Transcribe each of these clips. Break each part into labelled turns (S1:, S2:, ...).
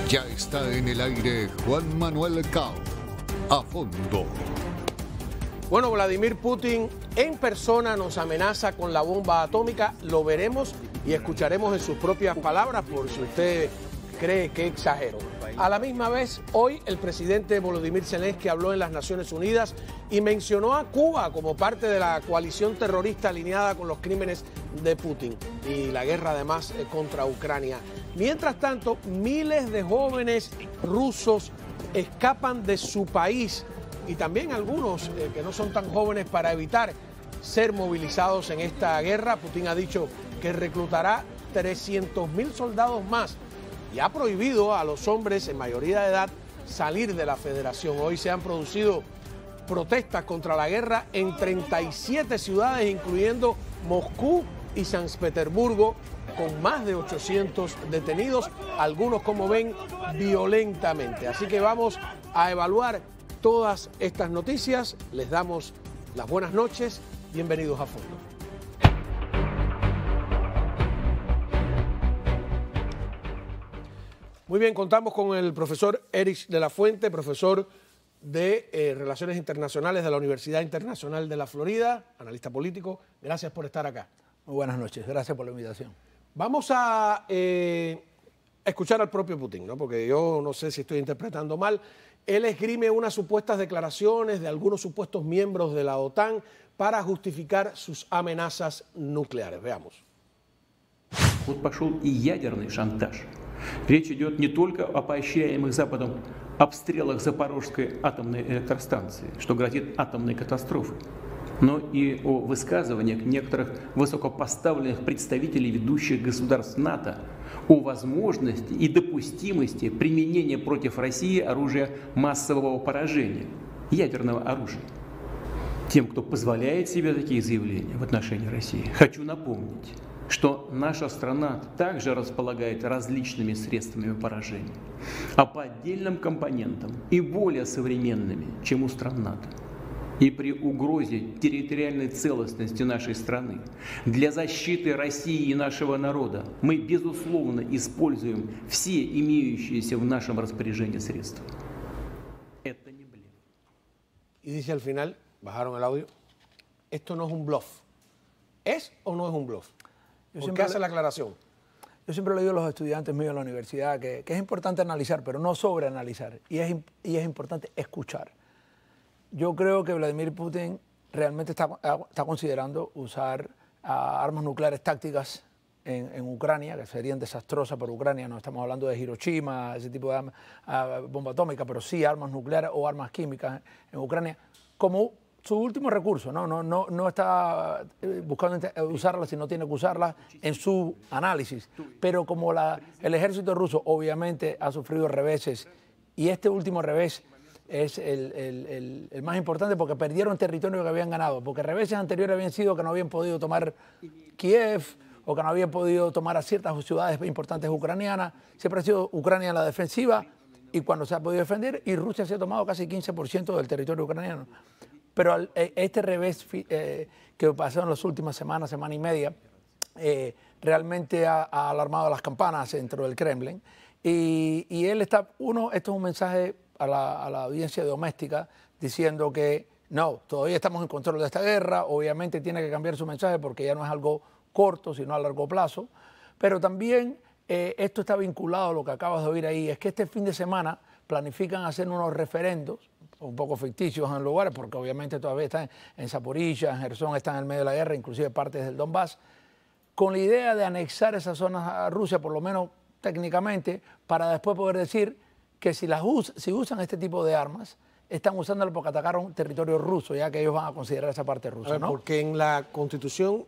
S1: Ya está en el aire Juan Manuel Cao. A fondo.
S2: Bueno, Vladimir Putin en persona nos amenaza con la bomba atómica. Lo veremos y escucharemos en sus propias palabras por si usted cree que exagero. A la misma vez, hoy el presidente Volodymyr Zelensky habló en las Naciones Unidas y mencionó a Cuba como parte de la coalición terrorista alineada con los crímenes de Putin y la guerra además contra Ucrania. Mientras tanto, miles de jóvenes rusos escapan de su país y también algunos que no son tan jóvenes para evitar ser movilizados en esta guerra. Putin ha dicho que reclutará 300.000 soldados más y ha prohibido a los hombres en mayoría de edad salir de la federación. Hoy se han producido protestas contra la guerra en 37 ciudades, incluyendo Moscú y San Petersburgo, con más de 800 detenidos, algunos, como ven, violentamente. Así que vamos a evaluar todas estas noticias. Les damos las buenas noches. Bienvenidos a Fondo. Muy bien, contamos con el profesor Erich de la Fuente, profesor de Relaciones Internacionales de la Universidad Internacional de la Florida, analista político. Gracias por estar acá.
S3: Muy buenas noches, gracias por la invitación.
S2: Vamos a escuchar al propio Putin, ¿no? Porque yo no sé si estoy interpretando mal. Él esgrime unas supuestas declaraciones de algunos supuestos miembros de la OTAN para justificar sus amenazas nucleares. Veamos.
S4: Вот пошел и ядерный шантаж. Речь идет не только о поощряемых Западом обстрелах Запорожской атомной электростанции, что грозит атомной катастрофой, но и о высказываниях некоторых высокопоставленных представителей ведущих государств НАТО о возможности и допустимости применения против России оружия массового поражения, ядерного оружия. Тем, кто позволяет себе такие заявления в отношении России, хочу напомнить, что наша страна также располагает различными средствами поражения, а по отдельным компонентам и более современными, чем у стран НАТО. И при угрозе территориальной целостности нашей страны для защиты России и нашего народа мы, безусловно, используем все имеющиеся в нашем распоряжении средства. Это не блеф.
S2: Y dice al final, bajaron el audio, esto no es un bluff. ¿Es o no es un bluff? ¿Por qué hace la aclaración?
S3: Yo siempre le digo a los estudiantes míos en la universidad que es importante analizar, pero no sobreanalizar. Y es importante escuchar. Yo creo que Vladimir Putin realmente está considerando usar armas nucleares tácticas en Ucrania, que serían desastrosas para Ucrania. No estamos hablando de Hiroshima, ese tipo de bomba atómica, pero sí armas nucleares o armas químicas en Ucrania, como su último recurso. No está buscando usarlas si no tiene que usarlas en su análisis. Pero como el ejército ruso obviamente ha sufrido reveses, y este último revés es el más importante porque perdieron territorio que habían ganado, porque reveses anteriores habían sido que no habían podido tomar Kiev o que no habían podido tomar a ciertas ciudades importantes ucranianas. Siempre ha sido Ucrania en la defensiva y cuando se ha podido defender, y Rusia se ha tomado casi 15% del territorio ucraniano. Pero este revés que pasó en las últimas semanas, semana y media, realmente ha alarmado las campanas dentro del Kremlin. Y él está, esto es un mensaje a la audiencia doméstica diciendo que no, todavía estamos en control de esta guerra. Obviamente tiene que cambiar su mensaje porque ya no es algo corto, sino a largo plazo. Pero también esto está vinculado a lo que acabas de oír ahí, es que este fin de semana planifican hacer unos referendos un poco ficticios en lugares, porque obviamente todavía están en Zaporizhia, en Gerson, están en el medio de la guerra, inclusive partes del Donbass, con la idea de anexar esas zonas a Rusia, por lo menos técnicamente, para después poder decir que si usan este tipo de armas, están usándolo porque atacaron territorio ruso, ya que ellos van a considerar esa parte rusa, ¿no?
S2: Porque en la constitución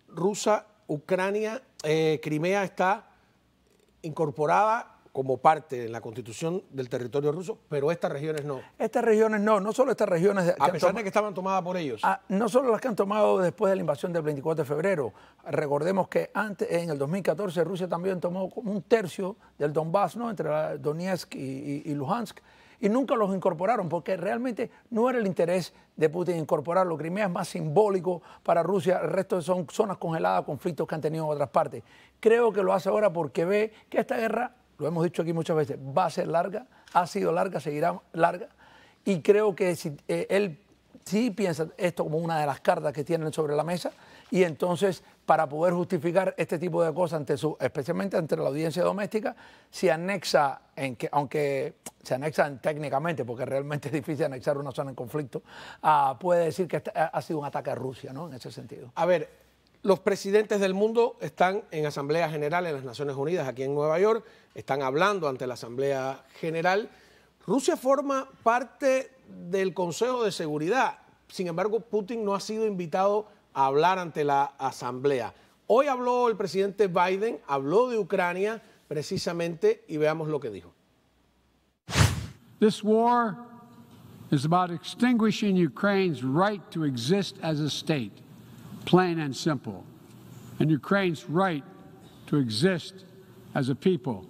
S2: rusa, Ucrania, Crimea está incorporada como parte en la constitución del territorio ruso, pero estas regiones no.
S3: Estas regiones no solo estas regiones...
S2: A pesar de que estaban tomadas por ellos.
S3: No solo las que han tomado después de la invasión del 24 de febrero. Recordemos que antes, en el 2014, Rusia también tomó como un tercio del Donbass, ¿no? Entre Donetsk y Luhansk, y nunca los incorporaron porque realmente no era el interés de Putin incorporarlo. Crimea es más simbólico para Rusia, el resto son zonas congeladas, conflictos que han tenido en otras partes. Creo que lo hace ahora porque ve que esta guerra lo hemos dicho aquí muchas veces, va a ser larga, ha sido larga, seguirá larga, y creo que si, él sí piensa esto como una de las cartas que tienen sobre la mesa, y entonces para poder justificar este tipo de cosas, especialmente ante la audiencia doméstica, se anexa, aunque se anexan técnicamente, porque realmente es difícil anexar una zona en conflicto, puede decir que ha sido un ataque a Rusia, ¿no? En ese sentido.
S2: A ver, los presidentes del mundo están en Asamblea General en las Naciones Unidas, aquí en Nueva York, están hablando ante la Asamblea General. Rusia forma parte del Consejo de Seguridad, sin embargo, Putin no ha sido invitado a hablar ante la Asamblea. Hoy habló el presidente Biden, habló de Ucrania precisamente, y veamos lo que dijo.
S5: This war is about extinguishing Ukraine's right to exist as a state, plain and simple, and Ukraine's right to exist as a people.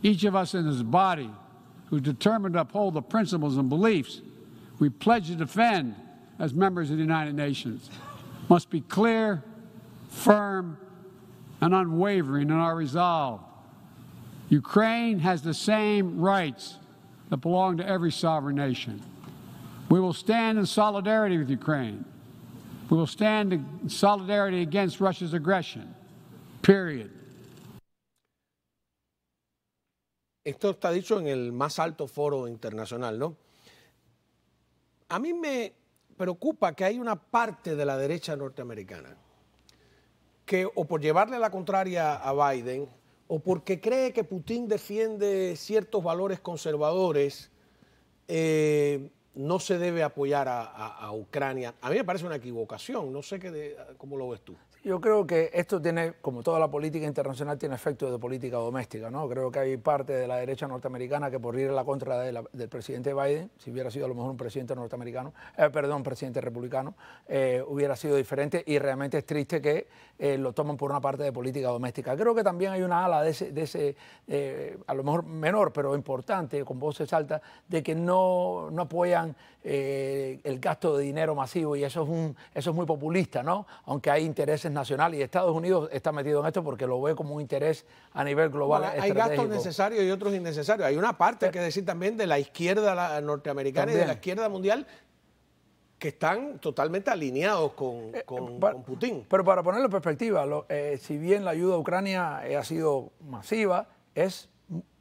S5: Each of us in this body who's determined to uphold the principles and beliefs we pledge to defend as members of the United Nations must be clear, firm, and unwavering in our resolve. Ukraine has the same rights that belong to every sovereign nation. We will stand in solidarity with Ukraine. We will stand in solidarity against Russia's aggression, period.
S2: Esto está dicho en el más alto foro internacional, ¿no? A mí me preocupa que hay una parte de la derecha norteamericana que, o por llevarle la contraria a Biden, o porque cree que Putin defiende ciertos valores conservadores, no se debe apoyar a Ucrania. A mí me parece una equivocación, no sé cómo lo ves tú.
S3: Yo creo que esto tiene, como toda la política internacional, tiene efectos de política doméstica, ¿no? Creo que hay parte de la derecha norteamericana que por ir a la contra del presidente Biden, si hubiera sido a lo mejor un presidente norteamericano, presidente republicano, hubiera sido diferente, y realmente es triste que lo tomen por una parte de política doméstica. Creo que también hay una ala de ese a lo mejor menor, pero importante, con voces altas, de que no apoyan el gasto de dinero masivo, y eso es muy populista, ¿no? Aunque hay intereses nacionales, y Estados Unidos está metido en esto porque lo ve como un interés a nivel global.
S2: Bueno, hay gastos necesarios y otros innecesarios. Hay una parte, que decir también, de la izquierda norteamericana también, y de la izquierda mundial, que están totalmente alineados con Putin.
S3: Pero para ponerlo en perspectiva, si bien la ayuda a Ucrania ha sido masiva, es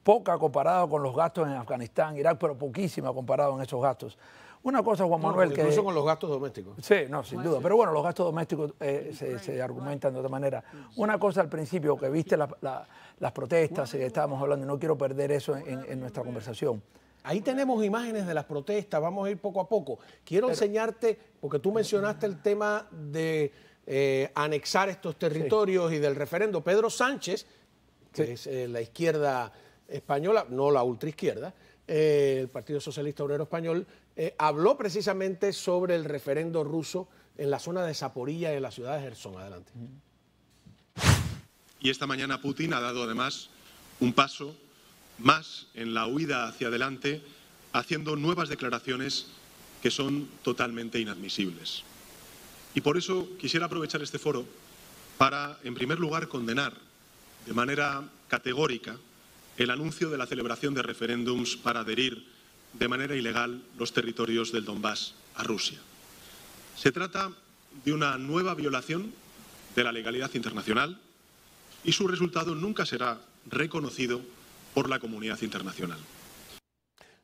S3: poca comparado con los gastos en Afganistán, Irak, pero poquísima comparado en esos gastos. Una cosa, Juan Manuel, que...
S2: Incluso con los gastos domésticos.
S3: Sí, no, sin duda. Pero bueno, los gastos domésticos se argumentan de otra manera. Una cosa al principio, que viste las protestas, que estábamos hablando, y no quiero perder eso en nuestra conversación.
S2: Ahí tenemos imágenes de las protestas, vamos a ir poco a poco. Quiero enseñarte, porque tú mencionaste el tema de anexar estos territorios, sí, y del referendo. Pedro Sánchez, que es la izquierda española, no la ultraizquierda, el Partido Socialista Obrero Español, habló precisamente sobre el referendo ruso en la zona de Zaporilla y en la ciudad de Jersón. Adelante.
S6: Y esta mañana Putin ha dado además un paso más en la huida hacia adelante, haciendo nuevas declaraciones que son totalmente inadmisibles. Y por eso quisiera aprovechar este foro para, en primer lugar, condenar de manera categórica el anuncio de la celebración de referéndums para adherir de manera ilegal los territorios del Donbass a Rusia. Se trata de una nueva violación de la legalidad internacional, y su resultado nunca será reconocido por la comunidad internacional.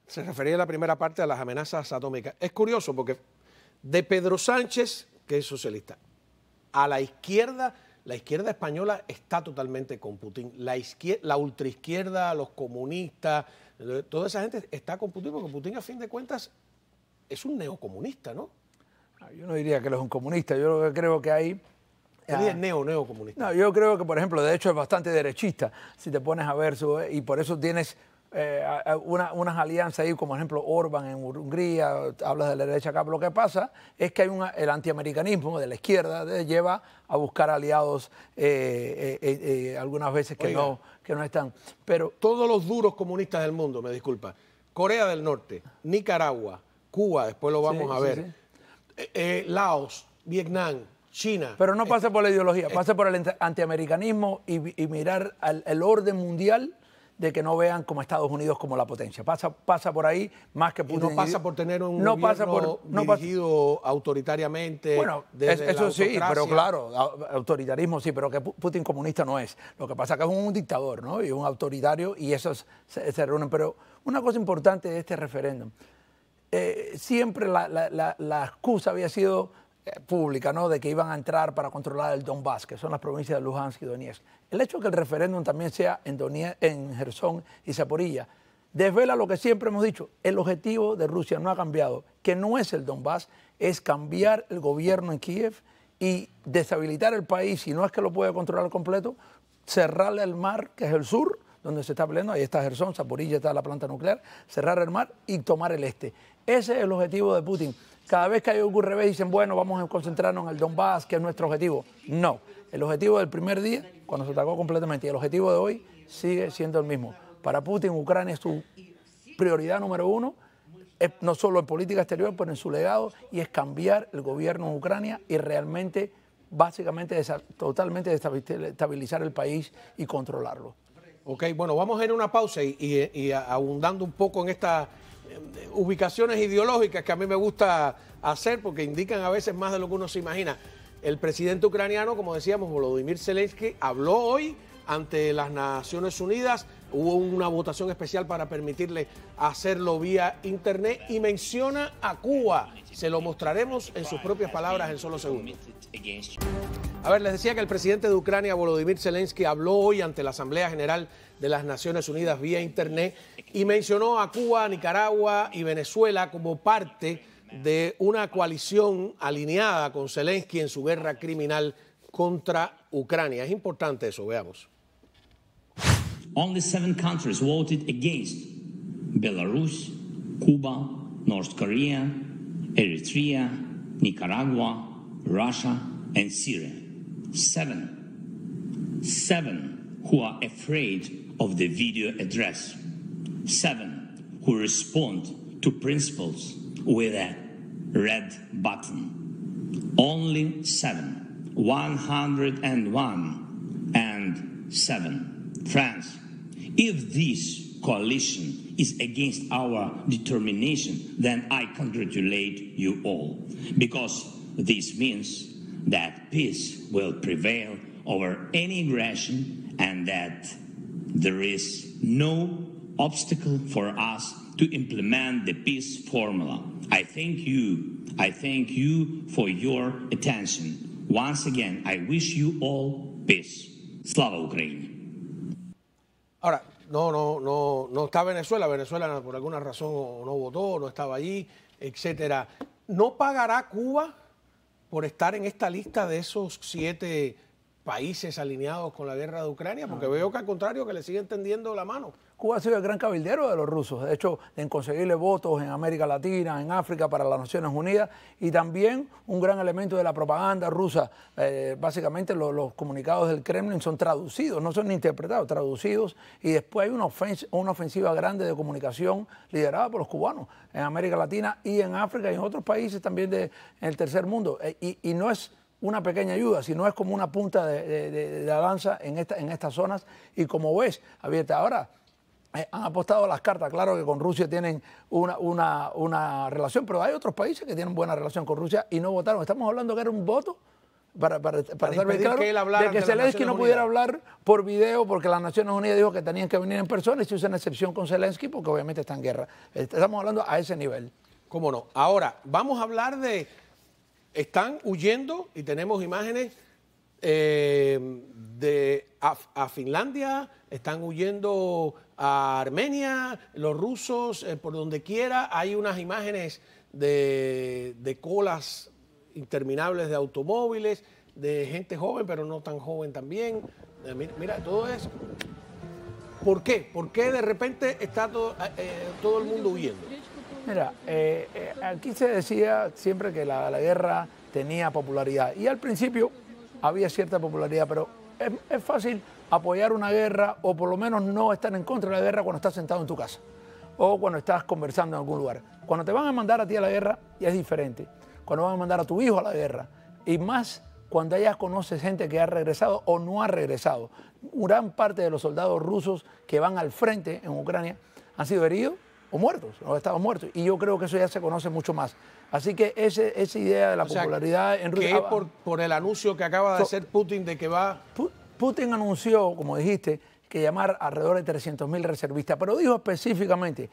S2: Se refería en la primera parte a las amenazas atómicas. Es curioso porque de Pedro Sánchez, que es socialista, a la izquierda española está totalmente con Putin. La ultraizquierda, los comunistas, toda esa gente está con Putin, porque Putin, a fin de cuentas, es un neocomunista, ¿no?
S3: Yo no diría que él es un comunista. Yo lo que creo que hay...
S2: Es neocomunista.
S3: No, yo creo que, por ejemplo, de hecho es bastante derechista, si te pones a ver, y por eso tienes unas alianzas ahí, como por ejemplo Orbán en Hungría, hablas de la derecha acá. Pero lo que pasa es que hay el antiamericanismo de la izquierda lleva a buscar aliados algunas veces que no están. Pero
S2: todos los duros comunistas del mundo, me disculpa, Corea del Norte, Nicaragua, Cuba, después lo vamos a ver, Laos, Vietnam, China.
S3: Pero no pasa por la ideología, pasa por el antiamericanismo y mirar el orden mundial de que no vean como Estados Unidos como la potencia. Pasa por ahí más que Putin.
S2: Y no pasa por tener un
S3: no
S2: gobierno
S3: pasa por, no
S2: dirigido autoritariamente.
S3: Bueno,
S2: desde
S3: eso
S2: la
S3: sí,
S2: autocracia.
S3: pero claro, autoritarismo sí, pero que Putin comunista no es. Lo que pasa es que es un dictador, ¿no? Y un autoritario, y esos se reúnen. Pero una cosa importante de este referéndum, siempre la excusa había sido pública, ¿no?, de que iban a entrar para controlar el Donbass, que son las provincias de Luhansk y Donetsk. El hecho de que el referéndum también sea en Jersón y Zaporilla desvela lo que siempre hemos dicho: el objetivo de Rusia no ha cambiado, que no es el Donbass, es cambiar el gobierno en Kiev y deshabilitar el país, si no es que lo puede controlar completo, cerrarle el mar, que es el sur, donde se está peleando, ahí está Jersón, Zaporilla está la planta nuclear, cerrar el mar y tomar el este. Ese es el objetivo de Putin. Cada vez que hay algún revés dicen, bueno, vamos a concentrarnos en el Donbass, que es nuestro objetivo. No, el objetivo del primer día, cuando se atacó completamente, y el objetivo de hoy sigue siendo el mismo. Para Putin, Ucrania es su prioridad número uno, no solo en política exterior, pero en su legado, y es cambiar el gobierno en Ucrania y realmente, básicamente, totalmente estabilizar el país y controlarlo.
S2: Ok, bueno, vamos a ir a una pausa y abundando un poco en estas ubicaciones ideológicas que a mí me gusta hacer porque indican a veces más de lo que uno se imagina. El presidente ucraniano, como decíamos, Volodymyr Zelensky, habló hoy ante las Naciones Unidas. Hubo una votación especial para permitirle hacerlo vía internet y menciona a Cuba. Se lo mostraremos en sus propias palabras en solo segundos. A ver, les decía que el presidente de Ucrania, Volodymyr Zelensky, habló hoy ante la Asamblea General de las Naciones Unidas vía internet y mencionó a Cuba, Nicaragua y Venezuela como parte de una coalición alineada con Zelensky en su guerra criminal contra Ucrania. Es importante eso, veamos.
S7: Only 7 countries voted against: Belarus, Cuba, North Korea, Eritrea, Nicaragua, Russia, and Syria. 7 who are afraid of the video address. 7 who respond to principles with a red button. Only 7. 101 and 7. France, if this coalition is against our determination, then I congratulate you all, because this means that peace will prevail over any aggression and that there is no obstacle for us to implement the peace formula. I thank you for your attention. Once again, I wish you all peace. Slava Ukraini.
S2: Ahora, no está Venezuela. Venezuela por alguna razón no votó, no estaba allí, etcétera. ¿No pagará Cuba por estar en esta lista de esos 7 países alineados con la guerra de Ucrania? Porque veo que al contrario, que le siguen tendiendo la mano.
S3: Cuba ha sido el gran cabildero de los rusos, de hecho, en conseguirle votos en América Latina, en África, para las Naciones Unidas, y también un gran elemento de la propaganda rusa. Básicamente los comunicados del Kremlin son traducidos, no son interpretados, traducidos, y después hay una ofensiva grande de comunicación liderada por los cubanos en América Latina y en África y en otros países también en el tercer mundo. Y no es una pequeña ayuda, sino es como una punta de lanza en estas zonas, y como ves, abierta ahora. Han apostado las cartas, claro que con Rusia tienen una relación, pero hay otros países que tienen buena relación con Rusia y no votaron. Estamos hablando que era un voto para ser bien claro, de que Zelensky no pudiera hablar por video porque las Naciones Unidas dijo que tenían que venir en persona, y se usa una excepción con Zelensky porque obviamente está en guerra. Estamos hablando a ese nivel.
S2: ¿Cómo no? Ahora, vamos a hablar de... Están huyendo, y tenemos imágenes a Finlandia, están huyendo a Armenia, los rusos, por donde quiera. Hay unas imágenes de colas interminables de automóviles, de gente joven, pero no tan joven también. Mira, todo eso. ¿Por qué? ¿Por qué de repente está todo el mundo huyendo?
S3: Mira, aquí se decía siempre que la guerra tenía popularidad, y al principio había cierta popularidad, pero es fácil apoyar una guerra, o por lo menos no estar en contra de la guerra cuando estás sentado en tu casa o cuando estás conversando en algún lugar. Cuando te van a mandar a ti a la guerra ya es diferente, cuando van a mandar a tu hijo a la guerra, y más cuando ella conoce gente que ha regresado o no ha regresado. Gran parte de los soldados rusos que van al frente en Ucrania han sido heridos o muertos, o han estado muertos. Y yo creo que eso ya se conoce mucho más. Así que esa idea de la popularidad en Rusia...
S2: Que es por el anuncio que acaba de hacer Putin de que va...
S3: Putin anunció, como dijiste, que llamar alrededor de 300.000 reservistas, pero dijo específicamente,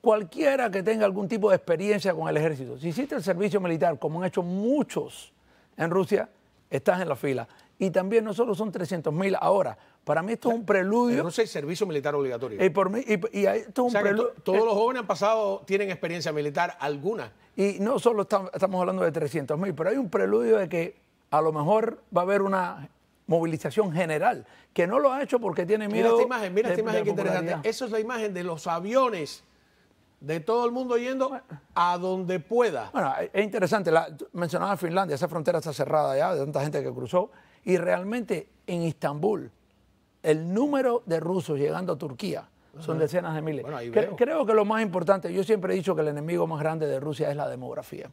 S3: cualquiera que tenga algún tipo de experiencia con el ejército, si hiciste el servicio militar, como han hecho muchos en Rusia, estás en la fila. Y también no solo son 300.000 ahora. Para mí esto es un preludio.
S2: En Rusia hay servicio militar obligatorio.
S3: Esto es un preludio.
S2: Todos los jóvenes han pasado, tienen experiencia militar, alguna.
S3: Y no solo estamos hablando de 300.000, pero hay un preludio de que a lo mejor va a haber una movilización general, que no lo ha hecho porque tiene miedo.
S2: Mira esta imagen que interesante. Esa es la imagen de los aviones de todo el mundo yendo a donde pueda.
S3: Bueno, es interesante. Mencionaba Finlandia, esa frontera está cerrada ya, de tanta gente que cruzó. Y realmente en Estambul, el número de rusos llegando a Turquía son decenas de miles.
S2: Bueno,
S3: creo que lo más importante, yo siempre he dicho que el enemigo más grande de Rusia es la demografía.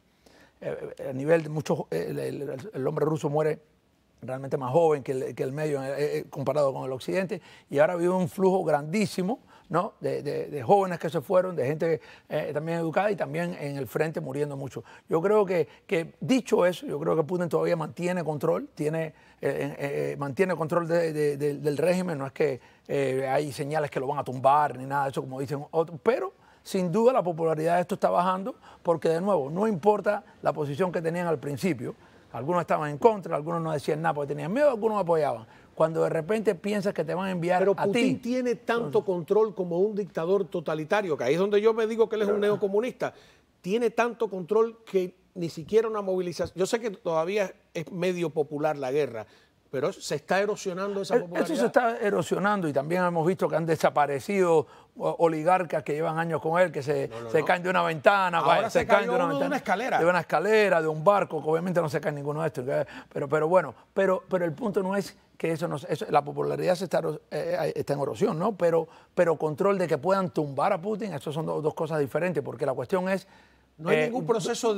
S3: A nivel de muchos, el hombre ruso muere realmente más joven que el medio comparado con el occidente, y ahora vive un flujo grandísimo, ¿no? de jóvenes que se fueron, de gente también educada y también en el frente muriendo mucho. Yo creo que dicho eso, yo creo que Putin todavía mantiene control, mantiene control del régimen, no es que hay señales que lo van a tumbar ni nada de eso como dicen otros, pero sin duda la popularidad de esto está bajando porque de nuevo no importa la posición que tenían al principio. Algunos estaban en contra, algunos no decían nada porque tenían miedo, algunos apoyaban. Cuando de repente piensas que te van a enviar
S2: Pero
S3: a ti...
S2: Putin tiene tanto control como un dictador totalitario, que ahí es donde yo me digo que él es un neocomunista. Tiene tanto control que ni siquiera una movilización... Yo sé que todavía es medio popular la guerra, pero se está erosionando esa popularidad.
S3: Eso se está erosionando y también hemos visto que han desaparecido oligarcas que llevan años con él, que se caen de una ventana.
S2: Ahora se caen
S3: de
S2: una escalera.
S3: De una escalera, de un barco, que obviamente no se cae ninguno de estos. Pero bueno, pero el punto no es que la popularidad está en erosión, ¿no? Pero control de que puedan tumbar a Putin, eso son dos cosas diferentes, porque la cuestión es...
S2: No hay ningún proceso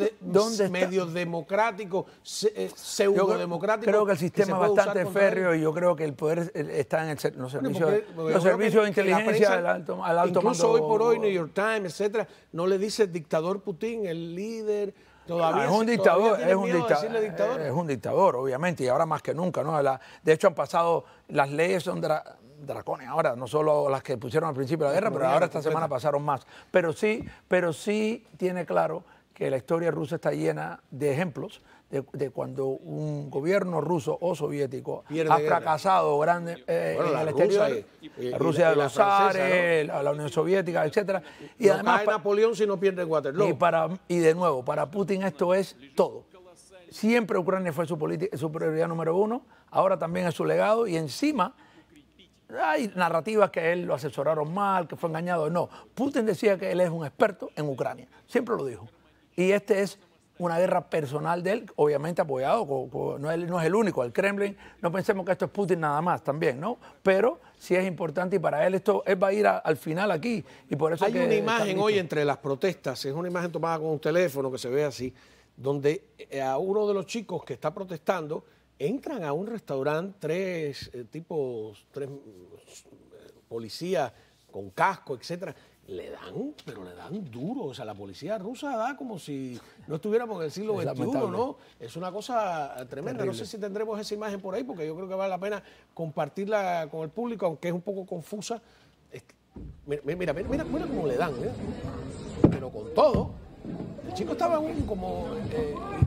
S2: medio democrático, pseudo-democrático.
S3: Creo que el sistema es bastante férreo y yo creo que el poder está en los servicios de inteligencia al alto mando.
S2: Incluso hoy por hoy, New York Times, etcétera, no le dice dictador Putin, el líder. Todavía
S3: es un dictador,
S2: es
S3: un dictador, obviamente, y ahora más que nunca, ¿no? De hecho, han pasado, las leyes son dracones ahora, no solo las que pusieron al principio de la guerra, pero ahora esta semana pasaron más. Pero sí tiene claro que la historia rusa está llena de ejemplos de cuando un gobierno ruso o soviético ha fracasado grande en el exterior. La Rusia de los zares, la Unión Soviética, etcétera. Y
S2: no
S3: además
S2: cae Napoleón si no pierde Waterloo.
S3: Y de nuevo, para Putin esto es todo. Siempre Ucrania fue su prioridad número uno, ahora también es su legado y encima hay narrativas que él lo asesoraron mal, que fue engañado. No, Putin decía que él es un experto en Ucrania, siempre lo dijo. Y este es una guerra personal de él, obviamente apoyado, no es el único, el Kremlin, no pensemos que esto es Putin nada más también, ¿no? Pero sí es importante y para él él va a ir al final aquí. Y por eso
S2: hay una imagen hoy entre las protestas, es una imagen tomada con un teléfono que se ve así, donde a uno de los chicos que está protestando entran a un restaurante tres policías con casco, etcétera. Le dan duro. O sea, la policía rusa da como si no estuviéramos en el siglo XXI, ¿no? Es una cosa tremenda. Terrible. No sé si tendremos esa imagen por ahí, porque yo creo que vale la pena compartirla con el público, aunque es un poco confusa. Mira cómo le dan, pero con todo. El chico estaba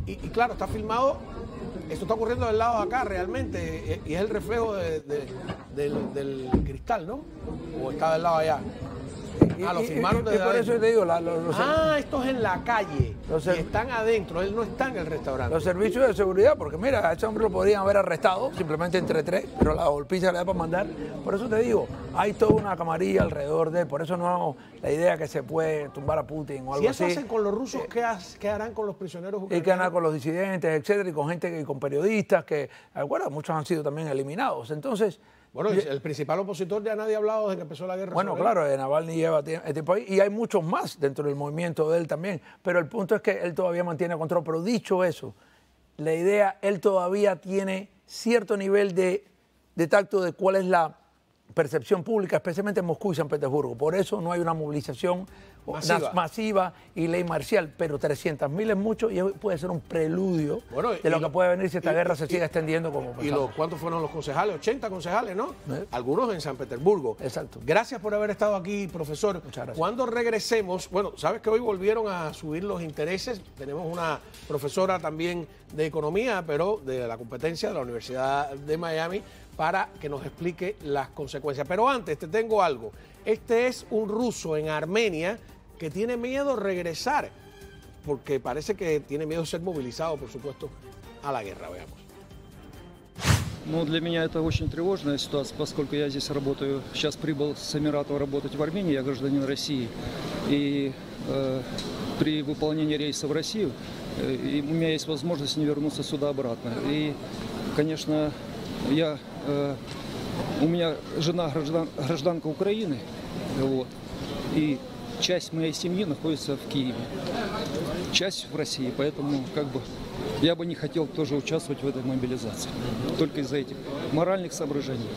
S2: y claro, está filmado. Esto está ocurriendo del lado de acá realmente, y es el reflejo del cristal, ¿no? O está del lado de allá. Lo filmaron desde
S3: por eso te digo,
S2: esto es en la calle. Y están adentro, él no está en el restaurante.
S3: Los servicios de seguridad, porque mira, a ese hombre lo podrían haber arrestado, simplemente entre tres, pero la golpiza le da para mandar. Por eso te digo, hay toda una camarilla alrededor de él, por eso no la idea que se puede tumbar a Putin o algo así.
S2: Si eso hacen con los rusos, ¿qué harán con los prisioneros ucranianos?
S3: Y qué harán con los disidentes, etcétera, y con gente, y con periodistas, que, bueno, muchos han sido también eliminados. Entonces...
S2: Bueno, el principal opositor ya nadie ha hablado desde que empezó la guerra.
S3: Bueno, claro, Navalny lleva tiempo ahí y hay muchos más dentro del movimiento de él también. Pero el punto es que él todavía mantiene control. Pero dicho eso, la idea, él todavía tiene cierto nivel de tacto de cuál es la percepción pública, especialmente en Moscú y San Petersburgo. Por eso no hay una movilización masiva y ley marcial, pero 300.000 es mucho y puede ser un preludio de lo que puede venir si esta guerra se sigue extendiendo como
S2: pensamos. ¿Y cuántos fueron los concejales? 80 concejales, ¿no? Algunos en San Petersburgo.
S3: Exacto.
S2: Gracias por haber estado aquí, profesor.
S3: Muchas gracias.
S2: Cuando regresemos, bueno, sabes que hoy volvieron a subir los intereses. Tenemos una profesora también de economía, pero de la competencia de la Universidad de Miami, para que nos explique las consecuencias. Pero antes te tengo algo. Este es un ruso en Armenia que tiene miedo de regresar, porque parece que tiene miedo de ser movilizado, por supuesto, a la guerra. Veamos.
S8: Ну, для меня это очень тревожная ситуация, поскольку я здесь работаю, сейчас прибыл с Эмиратов работать в Армении, я гражданин России, и при выполнении рейса в Россию у меня есть возможность не вернуться сюда обратно. И, конечно, у меня жена гражданка Украины, вот, и часть моей семьи находится в Киеве, часть в России, поэтому я бы не хотел тоже участвовать в этой мобилизации, только из-за этих моральных соображений.